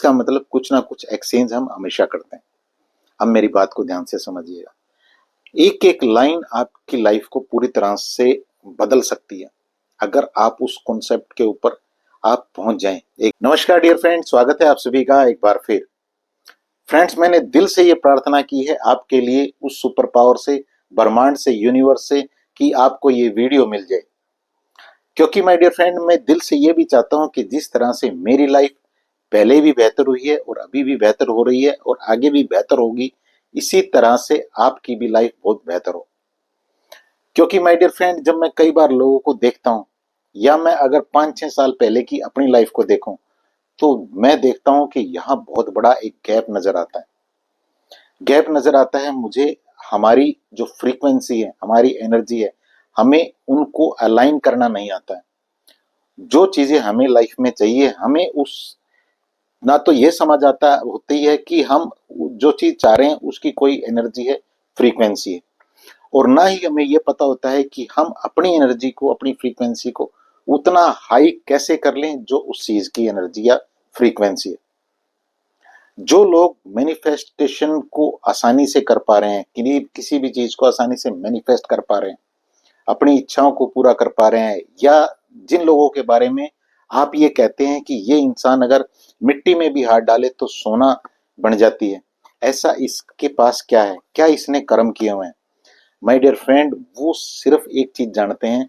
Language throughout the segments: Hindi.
इसका मतलब कुछ ना कुछ एक्सचेंज हम हमेशा करते हैं। अब मेरी बात को ध्यान से समझिएगा। एक एक लाइन आपकी लाइफ को पूरी तरह से बदल सकती है अगर आप उस कॉन्सेप्ट के ऊपर आप पहुंच जाएं। एक नमस्कार डियर फ्रेंड, स्वागत है आप सभी का एक बार फिर। फ्रेंड्स, मैंने दिल से ये प्रार्थना की है आपके लिए, उस सुपर पावर से, ब्रह्मांड से, यूनिवर्स से, कि आपको ये वीडियो मिल जाए। क्योंकि माय डियर फ्रेंड, मैं दिल से ये भी चाहता हूं कि जिस तरह से मेरी लाइफ पहले भी बेहतर हुई है और अभी भी बेहतर हो रही है और आगे भी बेहतर होगी, इसी तरह से आपकी भी लाइफ बहुत बेहतर हो। क्योंकि माय डियर फ्रेंड, जब मैं कई बार लोगों को देखता हूं, या मैं अगर 5-6 साल पहले की अपनी लाइफ को देखूं, तो मैं देखता हूं कि यहाँ बहुत बड़ा एक गैप नजर आता है। गैप नजर आता है मुझे। हमारी जो फ्रीक्वेंसी है, हमारी एनर्जी है, हमें उनको अलाइन करना नहीं आता है। जो चीजें हमें लाइफ में चाहिए, हमें उस ना तो ये समझ आता होती है कि हम जो चीज चाह रहे हैं उसकी कोई एनर्जी है, फ्रीक्वेंसी है, और ना ही हमें ये पता होता है कि हम अपनी एनर्जी को, अपनी फ्रीक्वेंसी को उतना हाई कैसे कर लें जो उस चीज की एनर्जी या फ्रीक्वेंसी है। जो लोग मैनिफेस्टेशन को आसानी से कर पा रहे हैं, किसी भी चीज को आसानी से मैनिफेस्ट कर पा रहे हैं, अपनी इच्छाओं को पूरा कर पा रहे हैं, या जिन लोगों के बारे में आप ये कहते हैं कि ये इंसान अगर मिट्टी में भी हाथ डाले तो सोना बन जाती है, ऐसा इसके पास क्या है, क्या इसने कर्म किए हुए हैं? माय डियर फ्रेंड, वो सिर्फ एक चीज जानते हैं,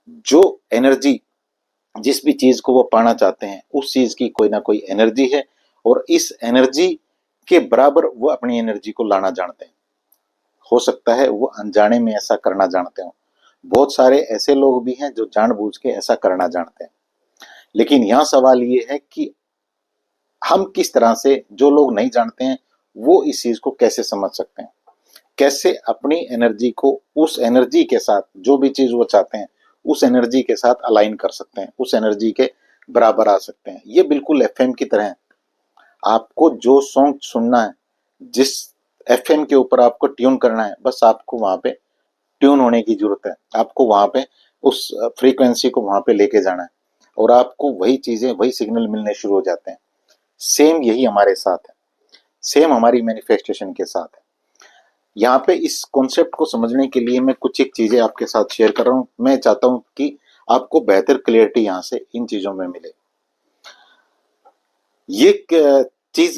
जो एनर्जी, जिस भी चीज को वो पाना चाहते हैं उस चीज की कोई ना कोई एनर्जी है, और इस एनर्जी के बराबर वो अपनी एनर्जी को लाना जानते हैं। हो सकता है वो अनजाने में ऐसा करना जानते हो। बहुत सारे ऐसे लोग भी हैं जो जानबूझ के ऐसा करना जानते हैं। लेकिन यहाँ सवाल ये है कि हम किस तरह से, जो लोग नहीं जानते हैं, वो इस चीज को कैसे समझ सकते हैं, कैसे अपनी एनर्जी को उस एनर्जी के साथ, जो भी चीज वो चाहते हैं उस एनर्जी के साथ अलाइन कर सकते हैं, उस एनर्जी के बराबर आ सकते हैं। ये बिल्कुल एफएम की तरह है। आपको जो सॉन्ग सुनना है, जिस एफएम के ऊपर आपको ट्यून करना है, बस आपको वहां पे ट्यून होने की जरूरत है। आपको वहां पे उस फ्रीक्वेंसी को वहां पे लेके जाना है, और आपको वही चीजें, वही सिग्नल मिलने शुरू हो जाते हैं। सेम यही हमारे साथ है, सेम हमारी मैनिफेस्टेशन के साथ है। यहाँ पे इस कॉन्सेप्ट को समझने के लिए मैं कुछ एक चीजें आपके साथ शेयर कर रहा हूँ। मैं चाहता हूँ कि आपको बेहतर क्लियरिटी यहाँ से इन चीजों में मिले। ये चीज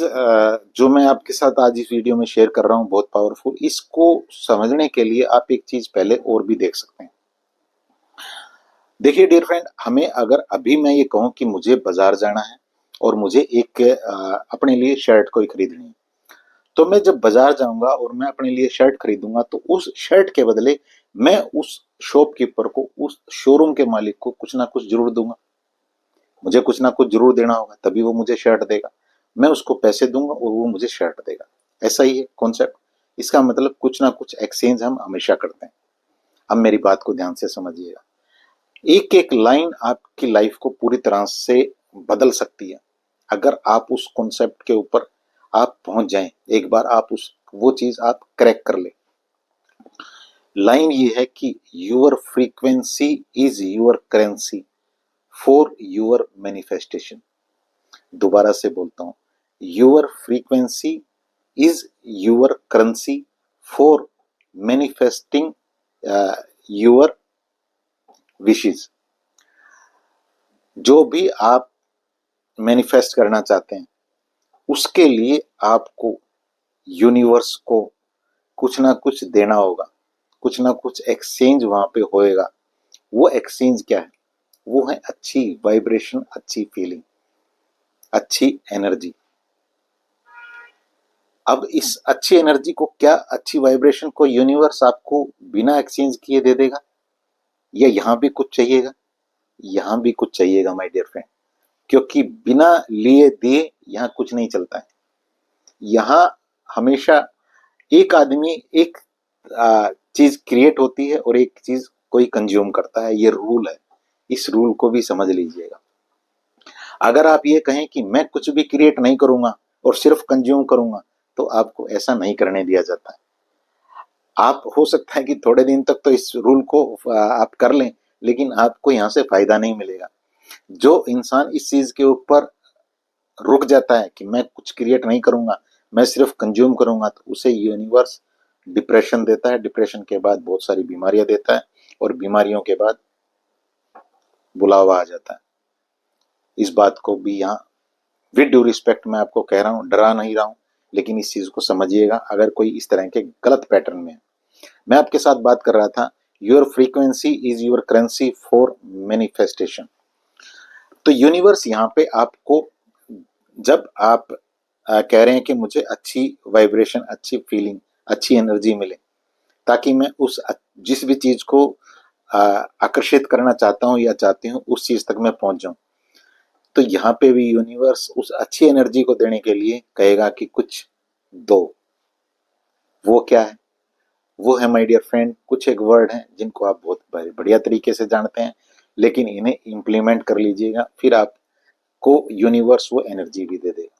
जो मैं आपके साथ आज इस वीडियो में शेयर कर रहा हूँ, बहुत पावरफुल। इसको समझने के लिए आप एक चीज पहले और भी देख सकते हैं। देखिए डियर फ्रेंड, हमें अगर अभी मैं ये कहूँ कि मुझे बाजार जाना है और मुझे एक अपने लिए शर्ट कोई खरीदनी है, तो मैं जब बाजार जाऊंगा और मैं अपने लिए शर्ट खरीदूंगा, तो उस शर्ट के बदले मैं उस शॉपकीपर को, उस शोरूम के मालिक को कुछ ना कुछ जरूर दूंगा। मुझे कुछ ना कुछ जरूर देना होगा, तभी वो मुझे शर्ट देगा। मैं उसको पैसे दूंगा और वो मुझे शर्ट देगा। ऐसा ही है कॉन्सेप्ट। इसका मतलब कुछ ना कुछ एक्सचेंज हम हमेशा करते हैं। अब मेरी बात को ध्यान से समझिएगा। एक एक लाइन आपकी लाइफ को पूरी तरह से बदल सकती है अगर आप उस कॉन्सेप्ट के ऊपर आप पहुंच जाएं। एक बार आप वो चीज आप क्रैक कर ले। लाइन ये है कि your frequency is your currency for your manifestation. दोबारा से बोलता हूं, your frequency is your currency for manifesting your wishes. जो भी आप मैनिफेस्ट करना चाहते हैं, उसके लिए आपको यूनिवर्स को कुछ ना कुछ देना होगा, कुछ ना कुछ एक्सचेंज वहां पे होएगा। वो एक्सचेंज क्या है? वो है अच्छी वाइब्रेशन, अच्छी फीलिंग, अच्छी एनर्जी। अब इस अच्छी एनर्जी को, क्या अच्छी वाइब्रेशन को यूनिवर्स आपको बिना एक्सचेंज किए दे देगा, या यहां भी कुछ चाहिएगा? यहां भी कुछ चाहिएगा माय डियर फ्रेंड, क्योंकि बिना लिए दिए यहां कुछ नहीं चलता है। यहां हमेशा एक आदमी एक चीज क्रिएट होती है और एक चीज कोई कंज्यूम करता है। ये रूल है, इस रूल को भी समझ लीजिएगा। अगर आप ये कहें कि मैं कुछ भी क्रिएट नहीं करूंगा और सिर्फ कंज्यूम करूंगा, तो आपको ऐसा नहीं करने दिया जाता है। आप, हो सकता है कि थोड़े दिन तक तो इस रूल को आप कर लें, लेकिन आपको यहां से फायदा नहीं मिलेगा। जो इंसान इस चीज के ऊपर रुक जाता है कि मैं कुछ क्रिएट नहीं करूंगा, मैं सिर्फ कंज्यूम करूंगा, तो उसे यूनिवर्स डिप्रेशन देता है। डिप्रेशन के बाद बहुत सारी बीमारियां देता है, और बीमारियों के बाद बुलावा आ जाता है। इस बात को भी यहाँ विद ड्यू रिस्पेक्ट मैं आपको कह रहा हूँ, डरा नहीं रहा हूँ, लेकिन इस चीज को समझिएगा अगर कोई इस तरह के गलत पैटर्न में है। मैं आपके साथ बात कर रहा था, your frequency is your currency for manifestation. तो यूनिवर्स यहाँ पे आपको, जब आप कह रहे हैं कि मुझे अच्छी वाइब्रेशन, अच्छी फीलिंग, अच्छी एनर्जी मिले, ताकि मैं उस जिस भी चीज को आकर्षित करना चाहता हूँ या चाहती हूँ उस चीज तक मैं पहुंच जाऊं, तो यहाँ पे भी यूनिवर्स उस अच्छी एनर्जी को देने के लिए कहेगा कि कुछ दो। वो क्या है? वो है माय डियर फ्रेंड, कुछ एक वर्ड हैं जिनको आप बहुत बढ़िया तरीके से जानते हैं, लेकिन इन्हें इम्प्लीमेंट कर लीजिएगा, फिर आपको यूनिवर्स वो एनर्जी भी दे देगा।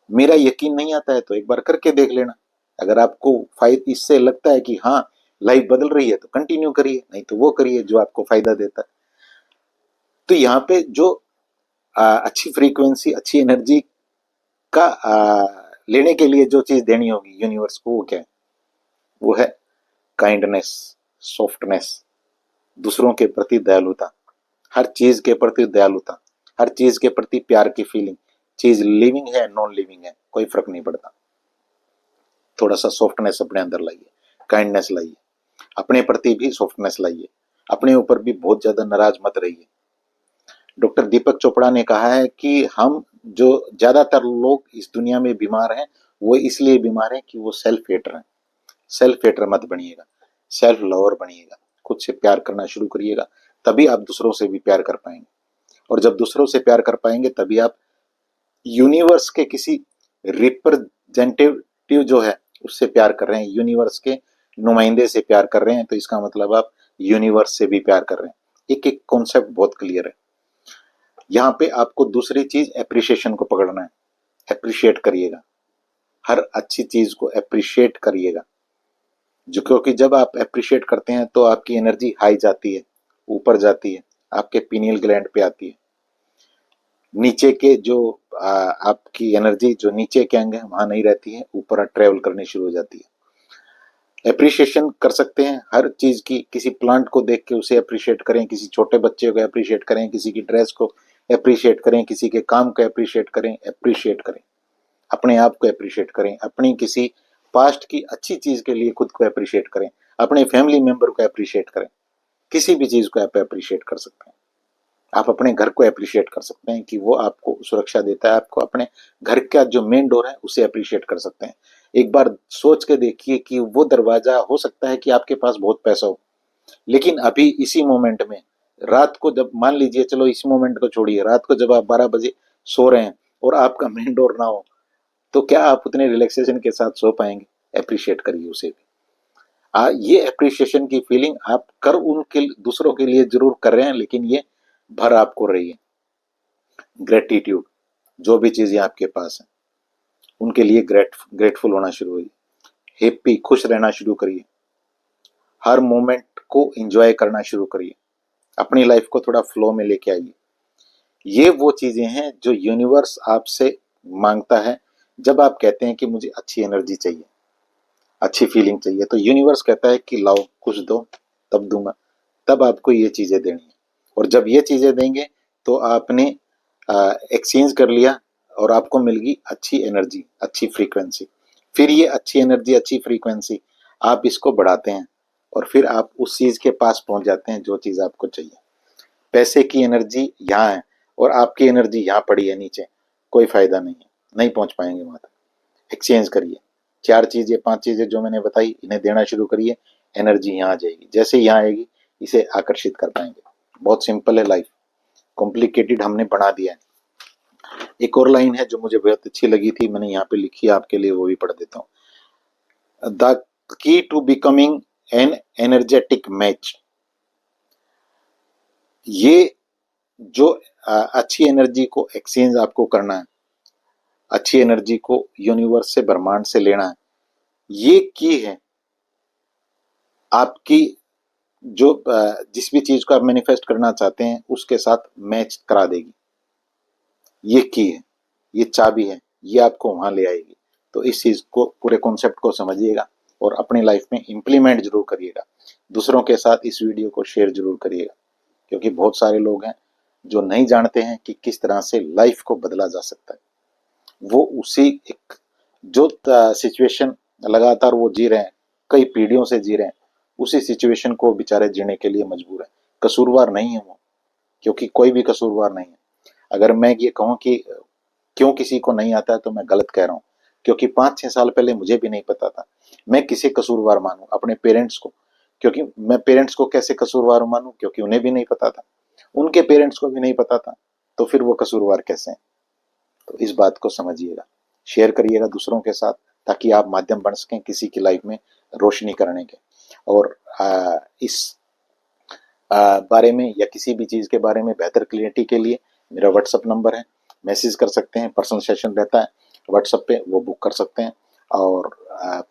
मेरा यकीन नहीं आता है तो एक बार करके देख लेना। अगर आपको फायदा इससे लगता है कि हाँ लाइफ बदल रही है, तो कंटिन्यू करिए, नहीं तो वो करिए जो आपको फायदा देता है। तो यहाँ पे जो अच्छी फ्रीक्वेंसी, अच्छी एनर्जी का लेने के लिए जो चीज देनी होगी यूनिवर्स को, वो क्या है? वो है काइंडनेस, सॉफ्टनेस, दूसरों के प्रति दयालुता, हर चीज के प्रति दयालुता, हर चीज के प्रति प्यार की फीलिंग। चीज लिविंग है, नॉन लिविंग है, कोई फर्क नहीं पड़ता। थोड़ा सा सॉफ्टनेस अपने अंदर लाइए, काइंडनेस लाइए, अपने प्रति भी सॉफ्टनेस लाइए, अपने ऊपर भी बहुत ज्यादा नाराज मत रहिए। डॉक्टर दीपक चोपड़ा ने कहा है कि हम जो ज्यादातर लोग इस दुनिया में बीमार हैं, वो इसलिए बीमार हैं कि वो सेल्फ हेटर हैं। सेल्फ हेटर मत बनिएगा, सेल्फ लवर बनिएगा। खुद से प्यार करना शुरू करिएगा, तभी आप दूसरों से भी प्यार कर पाएंगे, और जब दूसरों से प्यार कर पाएंगे तभी आप यूनिवर्स के किसी रिप्रेजेंटेटिव जो है उससे प्यार कर रहे हैं, यूनिवर्स के नुमाइंदे से प्यार कर रहे हैं, तो इसका मतलब आप यूनिवर्स से भी प्यार कर रहे हैं। एक एक कॉन्सेप्ट बहुत क्लियर है। यहाँ पे आपको दूसरी चीज एप्रिशिएशन को पकड़ना है। एप्रिशिएट करिएगा, हर अच्छी चीज को एप्रिशिएट करिएगा, जो क्योंकि जब आप एप्रिशिएट करते हैं तो आपकी एनर्जी हाई जाती है, ऊपर जाती है, आपके पीनियल ग्लैंड पे आती है। नीचे के जो आपकी एनर्जी जो नीचे के अंग है वहां नहीं रहती है, ऊपर ट्रेवल करनी शुरू हो जाती है। एप्रिशिएशन कर सकते हैं हर चीज की, किसी प्लांट को देख के उसे अप्रिशिएट करें, किसी छोटे बच्चे को अप्रिशिएट करें, किसी की ड्रेस को अप्रिशिएट करें, किसी के काम को अप्रिशिएट करें। अप्रिशिएट करें, अपने आप को अप्रिशिएट करें, अपनी किसी पास्ट की अच्छी चीज के लिए खुद को अप्रिशिएट करें, अपने फैमिली मेंबर को अप्रिशिएट करें। किसी भी चीज को आप अप्रिशिएट कर सकते हैं। आप अपने घर को अप्रिशिएट कर सकते हैं कि वो आपको सुरक्षा देता है। आपको अपने घर का जो मेन डोर है उसे अप्रिशिएट कर सकते हैं। एक बार सोच के देखिए कि वो दरवाजा, हो सकता है कि आपके पास बहुत पैसा हो, लेकिन अभी इसी मोमेंट में, रात को जब, मान लीजिए, चलो इस मोमेंट को छोड़िए, रात को जब आप 12 बजे सो रहे हैं और आपका मेन डोर ना हो, तो क्या आप उतने रिलैक्सेशन के साथ सो पाएंगे? अप्रिशिएट करिए उसे भी। ये अप्रिशिएशन की फीलिंग आप कर उनके दूसरों के लिए जरूर कर रहे हैं, लेकिन ये भर आपको रही है। ग्रेटिट्यूड, जो भी चीजें आपके पास है उनके लिए ग्रेटफुल होना शुरू हुई। हैप्पी, खुश रहना शुरू करिए, हर मोमेंट को एंजॉय करना शुरू करिए, अपनी लाइफ को थोड़ा फ्लो में लेके आइए। ये वो चीजें हैं जो यूनिवर्स आपसे मांगता है। जब आप कहते हैं कि मुझे अच्छी एनर्जी चाहिए, अच्छी फीलिंग चाहिए, तो यूनिवर्स कहता है कि लाओ कुछ दो, तब दूंगा। तब आपको ये चीजें देनी है, और जब ये चीजें देंगे तो आपने एक्सचेंज कर लिया और आपको मिल गई अच्छी एनर्जी, अच्छी फ्रीक्वेंसी। फिर ये अच्छी एनर्जी, अच्छी फ्रीक्वेंसी आप इसको बढ़ाते हैं, और फिर आप उस चीज के पास पहुंच जाते हैं जो चीज आपको चाहिए। पैसे की एनर्जी यहाँ है और आपकी एनर्जी यहाँ पड़ी है नीचे, कोई फायदा नहीं है, नहीं पहुंच पाएंगे वहां तक। एक्सचेंज करिए, 4 चीजें 5 चीजें जो मैंने बताई इन्हें देना शुरू करिए, एनर्जी यहाँ आ जाएगी। जैसे यहाँ आएगी इसे आकर्षित कर पाएंगे। बहुत सिंपल है लाइफ, कॉम्प्लिकेटेड हमने बना दिया है। एक और लाइन है जो मुझे बहुत अच्छी लगी थी, मैंने यहाँ पे लिखी है आपके लिए, वो भी पढ़ देता हूँ। The key to becoming an energetic match. ये जो अच्छी एनर्जी को एक्सचेंज आपको करना है, अच्छी एनर्जी को यूनिवर्स से, ब्रह्मांड से लेना है, ये की है आपकी जो जिस भी चीज को आप मैनिफेस्ट करना चाहते हैं उसके साथ मैच करा देगी। ये की है। ये चाबी है, ये आपको वहां ले आएगी। तो इस चीज को, पूरे कॉन्सेप्ट को समझिएगा और अपनी लाइफ में इम्प्लीमेंट जरूर करिएगा। दूसरों के साथ इस वीडियो को शेयर जरूर करिएगा, क्योंकि बहुत सारे लोग हैं जो नहीं जानते हैं कि किस तरह से लाइफ को बदला जा सकता है। वो उसी एक जो सिचुएशन लगातार वो जी रहे हैं, कई पीढ़ियों से जी रहे हैं, उसी सिचुएशन को बेचारे जीने के लिए मजबूर है। कसूरवार नहीं है वो, क्योंकि कोई भी कसूरवार नहीं है। अगर मैं ये कहूँ कि क्यों किसी को नहीं आता है, तो मैं गलत कह रहा हूँ, क्योंकि 5-6 साल पहले मुझे भी नहीं पता था। मैं किसे कसूरवार मानूं? अपने पेरेंट्स को। क्योंकि मैं पेरेंट्स को कैसे कसूरवार मानूं? क्योंकि उन्हें भी नहीं पता था, उनके पेरेंट्स को भी नहीं पता था, तो फिर वो कसूरवार कैसे हैं? तो इस बात को समझिएगा, शेयर करिएगा दूसरों के साथ, ताकि आप माध्यम बन सकें किसी की लाइफ में रोशनी करने के। और इस बारे में या किसी भी चीज़ के बारे में बेहतर क्लियरिटी के लिए मेरा व्हाट्सअप नंबर है, मैसेज कर सकते हैं। पर्सनल सेशन रहता है व्हाट्सअप पे, वो बुक कर सकते हैं। और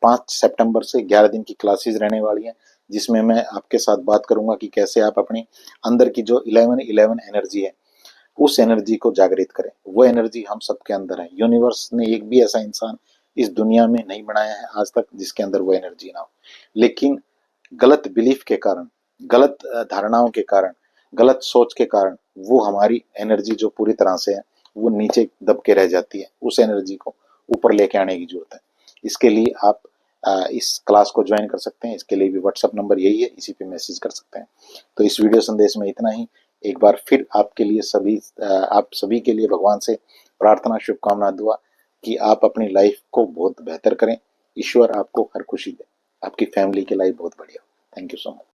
5 सितंबर से 11 दिन की क्लासेस रहने वाली हैं, जिसमें मैं आपके साथ बात करूंगा कि कैसे आप अपनी अंदर की जो 11-11 एनर्जी है, उस एनर्जी को जागृत करें। वो एनर्जी हम सबके अंदर है। यूनिवर्स ने एक भी ऐसा इंसान इस दुनिया में नहीं बनाया है आज तक जिसके अंदर वो एनर्जी ना हो। लेकिन गलत बिलीफ के कारण, गलत धारणाओं के कारण, गलत सोच के कारण वो हमारी एनर्जी जो पूरी तरह से है वो नीचे दब के रह जाती है। उस एनर्जी को ऊपर लेके आने की जरूरत है। इसके लिए आप इस क्लास को ज्वाइन कर सकते हैं। इसके लिए भी व्हाट्सअप नंबर यही है, इसी पे मैसेज कर सकते हैं। तो इस वीडियो संदेश में इतना ही। एक बार फिर आपके लिए आप सभी के लिए भगवान से प्रार्थना, शुभकामना, दुआ कि आप अपनी लाइफ को बहुत बेहतर करें। ईश्वर आपको हर खुशी दे, आपकी फैमिली की लाइफ बहुत बढ़िया। Thank you so much.